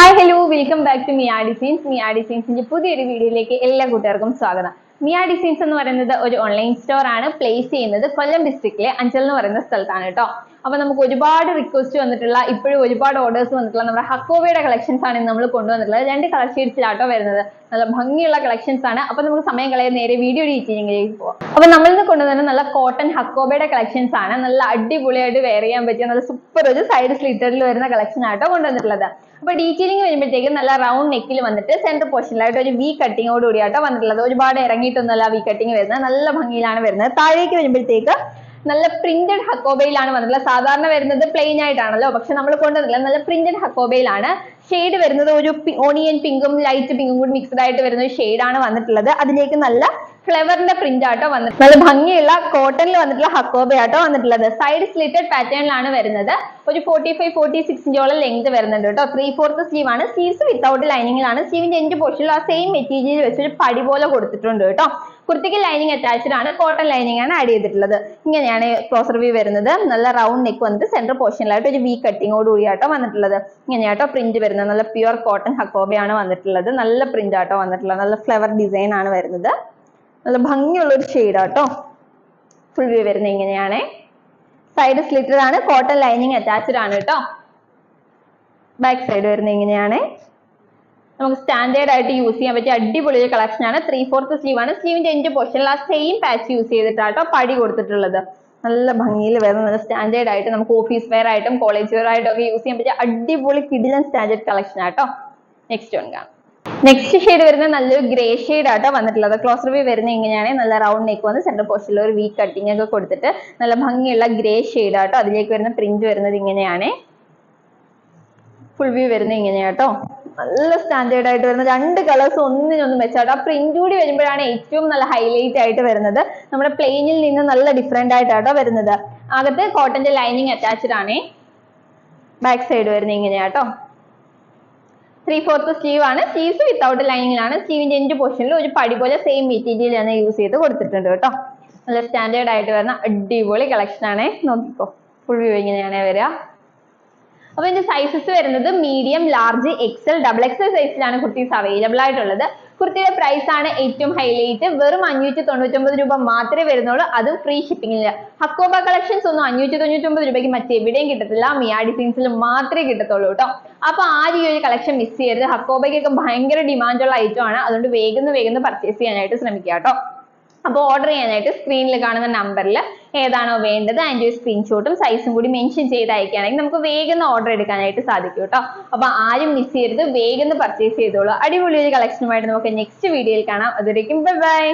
Hi hello welcome back to Mia designs. മിയ ഡിസൈൻസിന്റെ പുതിയൊരു വീഡിയോയിലേക്ക് എല്ലാ കൂട്ടുകാർക്കും സ്വാഗതം. മിയ ഡിസൈൻസ് എന്ന് പറയുന്നത് ഒരു ഓൺലൈൻ സ്റ്റോർ ആണ്. പ്ലേസ് ചെയ്യുന്നത് കൊല്ലം ഡിസ്ട്രിക്റ്റിലെ അഞ്ചൽ എന്ന് പറയുന്ന സ്ഥലത്താണ് കേട്ടോ. അപ്പൊ നമുക്ക് ഒരുപാട് റിക്വസ്റ്റ് വന്നിട്ടുള്ള, ഇപ്പോഴും ഒരുപാട് ഓർഡേഴ്സ് വന്നിട്ടുള്ള നമ്മുടെ ഹക്കോബയുടെ കളക്ഷൻസ് ആണ് നമ്മൾ കൊണ്ടുവന്നിട്ടുള്ളത്. 2 കളർ ഷെയ്ഡ്സിലാട്ടോ വരുന്നത്. നല്ല ഭംഗിയുള്ള കളക്ഷൻസ് ആണ്. അപ്പൊ നമുക്ക് സമയം കളയാൻ നേരെ വീഡിയോ ഡീറ്റെയിലിംഗിലേക്ക് പോവാം. അപ്പൊ നമ്മളിന്ന് കൊണ്ടുവന്ന നല്ല കോട്ടൺ ഹക്കോബയുടെ കളക്ഷൻസ് ആണ്. നല്ല അടിപൊളിയായിട്ട് വെയർ ചെയ്യാൻ പറ്റിയ നല്ല സൂപ്പർ ഒരു സൈഡ് സ്ലിറ്ററിൽ വരുന്ന കളക്ഷൻ ആട്ടോ കൊണ്ടുവന്നിട്ടുള്ളത്. അപ്പൊ ഡീറ്റെയിലിംഗ് വരുമ്പോഴത്തേക്കും നല്ല റൗണ്ട് നെക്കിൽ വന്നിട്ട് സെന്റർ പോർഷനിലായിട്ട് ഒരു വി കട്ടിങ്ങോട് കൂടിയാട്ടോ വന്നിട്ടുള്ളത്. ഒരുപാട് ഇറങ്ങിയിട്ടൊന്നുമല്ല വി കട്ടിങ് വരുന്നത്, നല്ല ഭംഗിയിലാണ് വരുന്നത്. താഴേക്ക് വരുമ്പോഴത്തേക്ക് നല്ല പ്രിന്റഡ് ഹക്കോബയിലാണ് വന്നിട്ടുള്ളത്. സാധാരണ വരുന്നത് പ്ലെയിൻ ആയിട്ടാണല്ലോ, പക്ഷെ നമ്മൾ കൊണ്ടുവന്നിട്ടുള്ളത് നല്ല പ്രിന്റഡ് ഹക്കോബയിലാണ്. ഷെയ്ഡ് വരുന്നത് ഒരു ഓണിയൻ പിങ്കും ലൈറ്റ് പിങ്കും കൂടി മിക്സ്ഡ് ആയിട്ട് വരുന്ന ഒരു ഷെയ്ഡാണ് വന്നിട്ടുള്ളത്. അതിലേക്ക് നല്ല ഫ്ലവറിന്റെ പ്രിന്റ് ആട്ടോ വന്നിട്ട് നല്ല ഭംഗിയുള്ള കോട്ടണിൽ വന്നിട്ടുള്ള ഹക്കോബ ആട്ടോ വന്നിട്ടുള്ളത്. സൈഡ് സ്ലിറ്റഡ് പാറ്റേണിലാണ് വരുന്നത്. ഒരു 45-46 ഇഞ്ചോളം ലെങ്ത് വരുന്നുണ്ട് കേട്ടോ. 3/4 സ്ലീവ് ആണ്. സ്ലീവ്സ് വിത്തൗട്ട് ലൈനിങ്ങിലാണ്. സ്ലീവിന്റെ എൻഡ് പോർഷനിൽ ആ സെയിം മെറ്റീരിയൽ വെച്ചൊരു പടി പോലെ കൊടുത്തിട്ടുണ്ട് കേട്ടോ. കുർത്തിക്ക് ലൈനിങ് അറ്റാച്ച്ഡ് ആണ്. കോട്ടൺ ലൈനിങ് ആണ് ആഡ് ചെയ്തിട്ടുള്ളത്. ഇങ്ങനെയാണ് ക്ലോസർ വ്യൂ വരുന്നത്. നല്ല റൗണ്ട് നെക്ക് വന്നിട്ട് സെന്റർ പോർഷനിലായിട്ട് ഒരു വി കട്ടിങ്ങോട് കൂടിയാട്ടോ വന്നിട്ടുള്ളത്. ഇങ്ങനെയാട്ടോ പ്രിന്റ് വരുന്നത്. നല്ല പ്യുവർ കോട്ടൺ ഹക്കോബയാണ് വന്നിട്ടുള്ളത്. നല്ല പ്രിന്റ് ആട്ടോ വന്നിട്ടുള്ളത്. നല്ല ഫ്ലവർ ഡിസൈൻ ആണ് വരുന്നത്. നല്ല ഭംഗിയുള്ള ഒരു ഷെയ്ഡ് ആട്ടോ. ഫുൾ വ്യൂ വരുന്നത് ഇങ്ങനെയാണ്. സൈഡ് സ്ലിറ്റഡ് ആണ്. കോട്ടൺ ലൈനിങ് അറ്റാച്ച്ഡ് ആണ് കേട്ടോ. ബാക്ക് സൈഡ് വരുന്നത് ഇങ്ങനെയാണ്. നമുക്ക് സ്റ്റാൻഡേർഡ് ആയിട്ട് യൂസ് ചെയ്യാൻ പറ്റിയ അടിപൊളി ഒരു കളക്ഷൻ ആണ്. 3/4 സ്ലീവ് ആണ്. സ്ലീവിന്റെ എൻഡ് പോർഷനിൽ ആ സെയിം പാച്ച് യൂസ് ചെയ്തിട്ടാട്ടോ പടി കൊടുത്തിട്ടുള്ളത്. നല്ല ഭംഗിയിൽ വരുന്ന നല്ല സ്റ്റാൻഡേർഡ് ആയിട്ട് നമുക്ക് ഓഫീസ് വെയർ ആയിട്ടും കോളേജ് വെയർ ആയിട്ടും ഒക്കെ യൂസ് ചെയ്യാൻ പറ്റിയ അടിപൊളി കിടിലൻ സ്റ്റാൻഡേർഡ് കളക്ഷൻ ആട്ടോ. നെക്സ്റ്റ് വൺ കാണാം. നെക്സ്റ്റ് ഷെയ്ഡ് വരുന്നത് നല്ലൊരു ഗ്രേ ഷെയ്ഡ് ആട്ടോ വന്നിട്ടുള്ളത്. ക്ലോസർ വ്യൂ വരുന്നത് ഇങ്ങനെയാണ്. നല്ല റൗണ്ട് നെക്ക് വന്ന് സെന്റർ പോർഷനിൽ ഒരു വി കട്ടിങ് ഒക്കെ കൊടുത്തിട്ട് നല്ല ഭംഗിയുള്ള ഗ്രേ ഷെയ്ഡ് ആട്ടോ. അതിലേക്ക് വരുന്ന പ്രിന്റ് വരുന്നത് ഇങ്ങനെയാണ്. ഫുൾ വ്യൂ വരുന്നത് ഇങ്ങനെയാട്ടോ. നല്ല സ്റ്റാൻഡേർഡ് ആയിട്ട് വരുന്ന 2 കളേഴ്സ് ഒന്നിനൊന്നും വെച്ചാട്ടോ. ആ പ്രിന്റ് കൂടി വരുമ്പോഴാണ് ഏറ്റവും നല്ല ഹൈലൈറ്റ് ആയിട്ട് വരുന്നത്. നമ്മുടെ പ്ലെയിനിൽ നിന്ന് നല്ല ഡിഫറെന്റ് ആയിട്ടാട്ടോ വരുന്നത്. അകത്ത് കോട്ടന്റെ ലൈനിങ് അറ്റാച്ച്ഡ് ആണ്. ബാക്ക് സൈഡ് വരുന്നത് ഇങ്ങനെയാട്ടോ. 3/4 സ്ലീവ് ആണ്. സ്ലീവ്സ് വിത്തൗട്ട് ലൈനിങ്ങിലാണ്. സ്ലീവിന്റെ എൻഡ് പോർഷനിൽ ഒരു പടി പോലെ സെയിം മെറ്റീരിയൽ തന്നെ യൂസ് ചെയ്ത് കൊടുത്തിട്ടുണ്ട് കേട്ടോ. നല്ല സ്റ്റാൻഡേർഡ് ആയിട്ട് വരുന്ന അടിപൊളി കളക്ഷൻ ആണ്. നോക്കിക്കോ, ഫുൾ വ്യൂ ഇങ്ങനെയാണ് വരിക. അപ്പൊ ഇതിന്റെ സൈസസ് വരുന്നത് മീഡിയം, ലാർജ്, എക്സൽ, XXL സൈസിലാണ് കുർത്തീസ് അവൈലബിൾ ആയിട്ടുള്ളത്. കുർത്തിയുടെ പ്രൈസ് ആണ് ഏറ്റവും ഹൈലൈറ്റ്. വെറും 599 രൂപ മാത്രമേ വരുന്നുള്ളൂ. അതും ഫ്രീ ഷിപ്പിംഗില്. ഹക്കോബ കളക്ഷൻസ് ഒന്നും 599 രൂപയ്ക്ക് മറ്റെവിടെയും കിട്ടത്തില്ല. മിയ ഡിസൈൻസിൽ മാത്രമേ കിട്ടത്തുള്ളൂ കേട്ടോ. അപ്പൊ ആരും ഈ ഒരു കളക്ഷൻ മിസ് ചെയ്യരുത്. ഹക്കോബയ്ക്കൊക്കെ ഭയങ്കര ഡിമാൻഡുള്ള ഐറ്റം ആണ്. അതുകൊണ്ട് വേഗം പർച്ചേസ് ചെയ്യാനായിട്ട് ശ്രമിക്കുക കേട്ടോ. അപ്പോൾ ഓർഡർ ചെയ്യാനായിട്ട് സ്ക്രീനിൽ കാണുന്ന നമ്പറിൽ ഏതാണോ വേണ്ടത് അതിന്റെ ഒരു സ്ക്രീൻഷോട്ടും സൈസും കൂടി മെൻഷൻ ചെയ്ത് അയക്കുകയാണെങ്കിൽ നമുക്ക് വേഗം ഓർഡർ എടുക്കാനായിട്ട് സാധിക്കും കേട്ടോ. അപ്പൊ ആരും മിസ് ചെയ്യരുത്, വേഗം പർച്ചേസ് ചെയ്തോളൂ. അടിപൊളി ഒരു കളക്ഷനുമായിട്ട് നമുക്ക് നെക്സ്റ്റ് വീഡിയോയിൽ കാണാം. അതുവരേക്കും ബൈ ബൈ.